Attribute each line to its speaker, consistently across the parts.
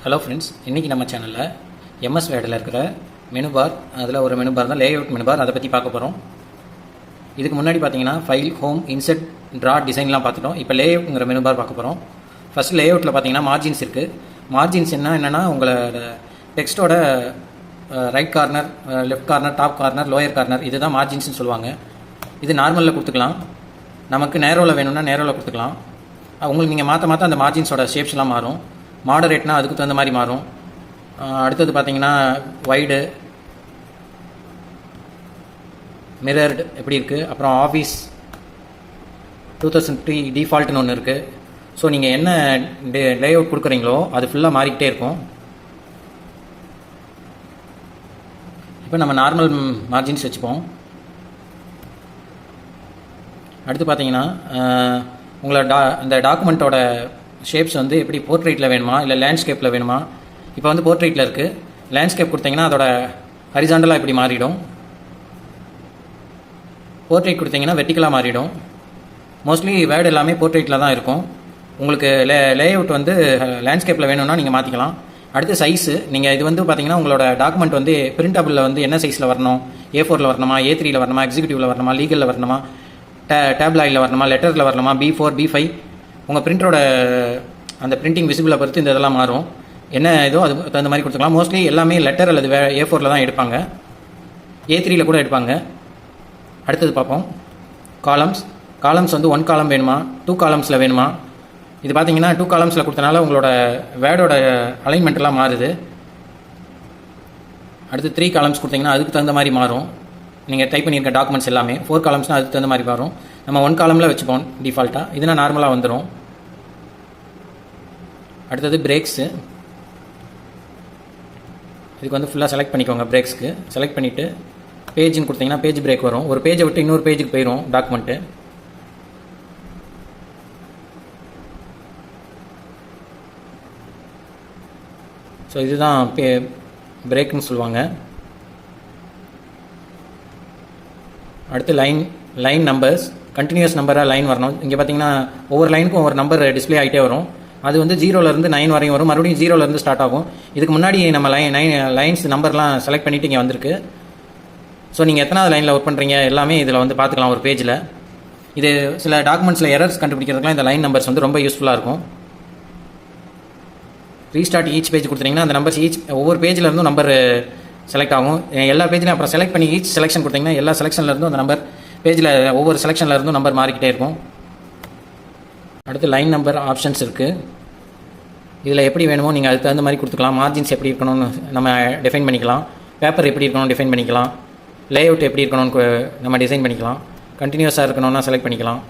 Speaker 1: Hello friends, இன்றைக்கி நம்ம சேனலில் எம்எஸ் வேர்டில் இருக்கிற மெனு பார், அதில் ஒரு மெனு பார் தான் லேஅவுட் மெனு பார். அதை பற்றி பார்க்க போகிறோம். இதுக்கு முன்னாடி பார்த்தீங்கன்னா ஃபைல், ஹோம், இன்செர்ட், ட்ரா, டிசைன்லாம் பார்த்துட்டோம். இப்போ லேஅவுட்ங்கிற மெனு பார் பார்க்க போகிறோம். ஃபஸ்ட் லேஅவுட்டில் பார்த்தீங்கன்னா மார்ஜின்ஸ் இருக்குது. மார்ஜின்ஸ் என்னென்னா உங்களோட டெக்ஸ்ட்டோட right corner, left corner, top corner, lower corner, இதுதான் மார்ஜின்ஸ்னு சொல்லுவாங்க. இது நார்மலில் கொடுத்துக்கலாம். நமக்கு நேரோவில் வேணும்னா நேரோவில் கொடுத்துக்கலாம். உங்களுக்கு நீங்கள் மாற்ற அந்த மார்ஜின்ஸோட ஷேப்ஸ்லாம் மாறும். மாடரேட்னா அதுக்கு தகுந்த மாதிரி மாறும். அடுத்தது பார்த்தீங்கன்னா வைடு, மிரர்டு எப்படி இருக்குது, அப்புறம் ஆஃபீஸ் 2003 டிஃபால்ட்னு ஒன்று இருக்குது. ஸோ நீங்கள் என்ன லேஅவுட் கொடுக்குறீங்களோ அது ஃபுல்லாக மாறிக்கிட்டே இருக்கும். இப்போ நம்ம நார்மல் மார்ஜின்ஸ் வச்சுப்போம். அடுத்து பார்த்தீங்கன்னா உங்களோட இந்த டாக்குமெண்ட்டோட ஷேப்ஸ் வந்து எப்படி போர்ட்ரேட்டில் வேணுமா இல்லை லேண்ட்ஸ்கேப்பில் வேணுமா. இப்போ வந்து போர்ட்ரேட்டில் இருக்குது. லேண்ட்ஸ்கேப் கொடுத்தீங்கன்னா அதோட ஹரிசாண்டலாக இப்படி மாறிடும். போர்ட்ரேட் கொடுத்தீங்கன்னா வெர்டிக்கலாக மாறிடும். மோஸ்ட்லி வேர்டு எல்லாமே போர்ட்ரேட்டில் தான் இருக்கும். உங்களுக்கு லேஅவுட் வந்து லேண்ட்ஸ்கேப்பில் வேணும்னா நீங்கள் மாற்றிக்கலாம். அடுத்து சைஸு, நீங்கள் இது வந்து பார்த்தீங்கன்னா உங்களோட டாக்குமெண்ட் வந்து பிரிண்டபிளில் வந்து என்ன சைஸில் வரணும், A4 வரணுமா, A3 வரணுமா, எக்ஸிக்யூட்டிவில் வரணுமா, லீகலில் வரணுமா, டேப்லாயில் வரணுமா, லெட்டரில் வரணுமா, B4, B5, உங்கள் பிரிண்டரோட அந்த பிரிண்டிங் விசிபிளை பொறுத்து இந்த இதெல்லாம் மாறும். என்ன இதோ அது தகுந்த மாதிரி கொடுத்துக்கலாம். மோஸ்ட்லி எல்லாமே லெட்டர் அல்லது A4 தான் எடுப்பாங்க. A3 கூட எடுப்பாங்க. அடுத்தது பார்ப்போம். காலம்ஸ் வந்து 1 காலம் வேணுமா, 2 காலம்ஸில் வேணுமா. இது பார்த்தீங்கன்னா 2 காலம்ஸில் கொடுத்தனால உங்களோட வேர்டோட அலைன்மெண்ட்லாம் மாறுது. அடுத்து 3 காலம்ஸ் கொடுத்தீங்கன்னா அதுக்கு தகுந்த மாதிரி மாறும். நீங்கள் டைப் பண்ணியிருக்க டாக்குமெண்ட்ஸ் எல்லாமே 4 காலம்ஸ்னால் அதுக்கு தகுந்த மாதிரி வரும். நம்ம 1 காலமில் வச்சுப்போம் டிஃபால்ட்டாக. இதுனா நார்மலாக வந்துடும். அடுத்தது பிரேக்ஸு. இதுக்கு வந்து ஃபுல்லாக செலக்ட் பண்ணிக்கோங்க. பிரேக்ஸ்க்கு செலக்ட் பண்ணிவிட்டு பேஜ்னு கொடுத்தீங்கன்னா பேஜ் பிரேக் வரும். ஒரு பேஜை விட்டு இன்னொரு பேஜுக்கு போயிடும் டாக்குமெண்ட்டு. ஸோ இதுதான் பிரேக்குன்னு சொல்லுவாங்க. அடுத்து லைன் நம்பர்ஸ், கண்டினியூஸ் நம்பராக லைன் வரணும். இங்கே பார்த்தீங்கன்னா ஒவ்வொரு லைனுக்கும் ஒவ்வொரு நம்பர் டிஸ்பிளே ஆகிட்டே வரும். அது வந்து 0லேருந்து 9 வரையும் வரும். மறுபடியும் 0லேருந்து ஸ்டார்ட் ஆகும். இதுக்கு முன்னாடி நம்ம லைன்ஸ் நம்பர்லாம் செலக்ட் பண்ணிவிட்டு இங்கே வந்திருக்கு. ஸோ நீங்கள் எத்தனாவது லைனில் ஒர்க் பண்ணுறீங்க எல்லாமே இதில் வந்து பார்த்துக்கலாம் ஒரு பேஜில். இது சில டாக்குமெண்ட்ஸில் எரர்ஸ் கண்டுபிடிக்கிறதுக்குலாம் இந்த லைன் நம்பர்ஸ் வந்து ரொம்ப யூஸ்ஃபுல்லாக இருக்கும். ரீஸ்டார்ட் ஈச் பேஜ் கொடுத்தீங்கன்னா அந்த நம்பர்ஸ் ஒவ்வொரு பேஜில் இருந்தும் நம்பர் செலக்ட் ஆகும். எல்லா பேஜ்லையும் அப்புறம் செலக்ட் பண்ணி ஈச் செலெக்ஷன் கொடுத்தீங்கன்னா எல்லா செலெக்ஷன்லேருந்தும் அந்த நம்பர் பேஜில் ஒவ்வொரு செலெக்ஷனில் இருந்தும் நம்பர் மாறிக்கிட்டே இருக்கும். அடுத்து லைன் நம்பர் ஆப்ஷன்ஸ் இருக்குது. இதில் எப்படி வேணுமோ நீங்கள் அதுக்கு தகுந்த மாதிரி கொடுத்துக்கலாம். மார்ஜின்ஸ் எப்படி இருக்கணும்னு நம்ம டிஃபைன் பண்ணிக்கலாம். பேப்பர் எப்படி இருக்கணும்னு டிஃபைன் பண்ணிக்கலாம். லேஅவுட் எப்படி இருக்கணும்னு நம்ம டிசைன் பண்ணிக்கலாம். கண்டினியூஸாக இருக்கணும்னா செலக்ட் பண்ணிக்கலாம்.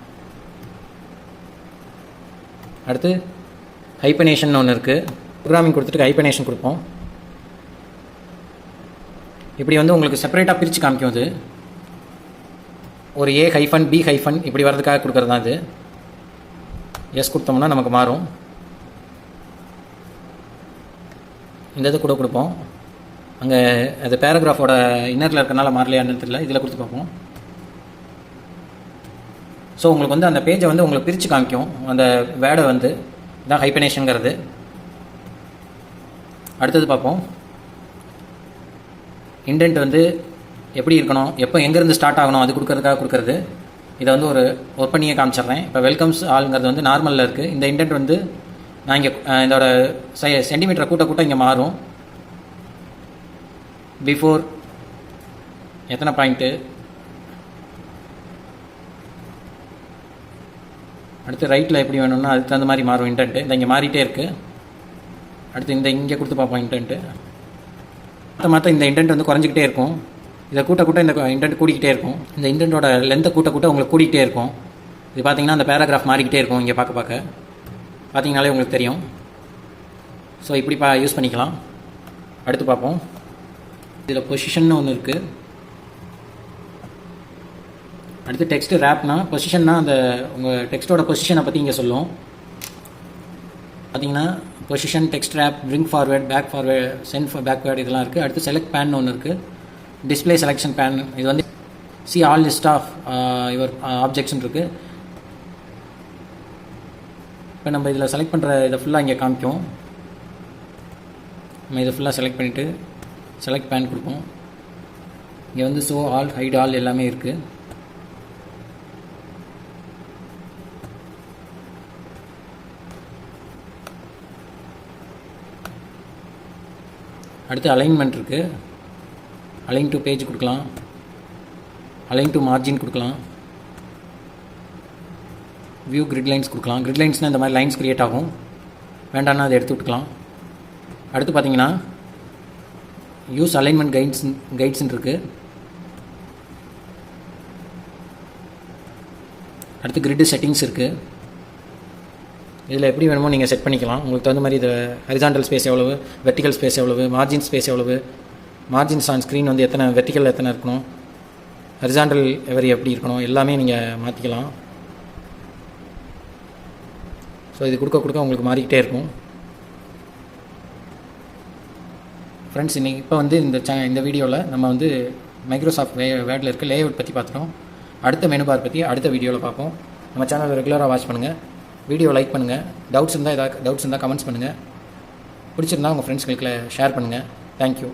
Speaker 1: அடுத்து ஹைபனேஷன் ஒன்று இருக்குது. ப்ரோக்ராமிங் கொடுத்துட்டு ஹைபனேஷன் கொடுப்போம். இப்படி வந்து உங்களுக்கு செப்பரேட்டாக பிரித்து காமிக்கும். அது ஒரு A ஹைஃபன் B ஹைஃபன் இப்படி வரதுக்காக கொடுக்குறது தான் இது. எஸ் கொடுத்தோம்னா நமக்கு மாறும். இந்த இது கூட கொடுப்போம். அங்கே அது பேராகிராஃபோட இன்னரில் இருக்கிறனால மாறலையான்னு தெரியல. இதில் கொடுத்து பார்ப்போம். ஸோ உங்களுக்கு வந்து அந்த பேஜை வந்து உங்களுக்கு பிரித்து காமிக்கும். அந்த வேர்டை வந்து இதான் ஹைபனேஷனுங்கிறது. அடுத்தது பார்ப்போம். இண்டென்ட் வந்து எப்படி இருக்கணும், எப்போ எங்கேருந்து ஸ்டார்ட் ஆகணும் அது கொடுக்கறதுக்காக கொடுக்குறது. இதை வந்து ஒரு ஒர்க் பண்ணியே காமிச்சிட்றேன். இப்போ வெல்கம்ஸ் ஆளுங்கிறது வந்து நார்மலில் இருக்குது. இந்த இண்டென்ட் வந்து நான் இங்கே இதோட சென்டிமீட்டரை கூட்ட இங்கே மாறும். பிஃபோர் எத்தனை பாயிண்ட்டு, அடுத்து ரைட்டில் எப்படி வேணும்னா அதுக்கு தகுந்த மாதிரி மாறும் இண்டென்ட்டு. இந்த இங்கே மாறிட்டே இருக்குது. அடுத்து இந்த இங்கே கொடுத்து பார்ப்போம் இண்டென்ட்டு. மற்ற இந்த இண்டென்ட் வந்து குறைஞ்சிக்கிட்டே இருக்கும். இதை கூட்ட இந்த இண்டென்ட் கூடிக்கிட்டே இருக்கும். இந்த இண்டென்ட்டோட லென்த்தை கூட்ட உங்களுக்கு கூடிக்கிட்டே இருக்கும். இது பார்த்தீங்கன்னா அந்த பேராகிராஃப் மாறிக்கிட்டே இருக்கும். இங்கே பார்க்க பார்த்தீங்கனாலே உங்களுக்கு தெரியும். ஸோ இப்படி யூஸ் பண்ணிக்கலாம். அடுத்து பார்ப்போம். இதில் பொசிஷன் ஒன்று இருக்குது. அடுத்து டெக்ஸ்ட் ரேப்னா, பொசிஷன்னா அந்த உங்கள் டெக்ஸ்ட்டோட பொசிஷனை பற்றி இங்கே சொல்லும். பார்த்தீங்கன்னா position, text wrap, bring forward, back forward, send backward இதெல்லாம் இருக்குது. அடுத்து செலக்ட் பேன் ஒன்று இருக்குது. டிஸ்பிளே செலெக்ஷன் பேன், இது வந்து see all list of your ஆப்ஜெக்ட்ஸ்னு இருக்குது. இப்போ நம்ம இதில் செலக்ட் பண்ணுற இதை ஃபுல்லாக இங்கே காமிக்கும். நம்ம இதை ஃபுல்லாக செலக்ட் பண்ணிவிட்டு செலக்ட் பேன் கொடுப்போம். இங்கே வந்து ஷோ ஆல், ஹைட் ஆல் எல்லாமே இருக்குது. அடுத்து அலைன்மெண்ட் இருக்குது. அலைன் டு பேஜ் கொடுக்கலாம், அலைன் டு மார்ஜின் கொடுக்கலாம், வியூ கிரிட் லைன்ஸ் கொடுக்கலாம். கிரிட் லைன்ஸ்னால் இந்த மாதிரி லைன்ஸ் க்ரியேட் ஆகும், வேண்டாம்னா அதை எடுத்து விட்டுக்கலாம். அடுத்து பார்த்தீங்கன்னா யூஸ் அலைன்மெண்ட் கைட்ஸ்ன்னு இருக்குது. அடுத்து கிரிட் செட்டிங்ஸ் இருக்குது. இதில் எப்படி வேணுமோ நீங்கள் செட் பண்ணிக்கலாம். உங்களுக்கு தகுந்த மாதிரி இது ஹரிசாண்டல் ஸ்பேஸ் எவ்வளவு, வெர்டிக்கல் ஸ்பேஸ் எவ்வளவு, மார்ஜின் ஸ்பேஸ் எவ்வளவு, மார்ஜின்ஸ் ஆன் ஸ்க்ரீன் வந்து எத்தனை, வெர்டிக்கல் எத்தனை இருக்கணும், ஹரிசாண்டல் எவரி எப்படி இருக்கணும், எல்லாமே நீங்கள் மாற்றிக்கலாம். ஸோ இது கொடுக்க கொடுக்க உங்களுக்கு மாறிக்கிட்டே இருக்கும். ஃப்ரெண்ட்ஸ், இன்றைக்கி இப்போ வந்து இந்த வீடியோவில் நம்ம வந்து மைக்ரோசாஃப்ட் வேர்டில் இருக்க லேஅவுட் பற்றி பார்த்துட்டோம். அடுத்த மெனு பார் பற்றி அடுத்த வீடியோவில் பார்ப்போம். நம்ம சேனலை ரெகுலராக வாட்ச் பண்ணுங்கள், வீடியோ லைக் பண்ணுங்கள், டவுட்ஸ் இருந்தால் கமெண்ட்ஸ் பண்ணுங்கள், பிடிச்சிருந்தால் உங்கள் ஃப்ரெண்ட்ஸ்களுக்கு ஷேர் பண்ணுங்கள். தேங்க்யூ.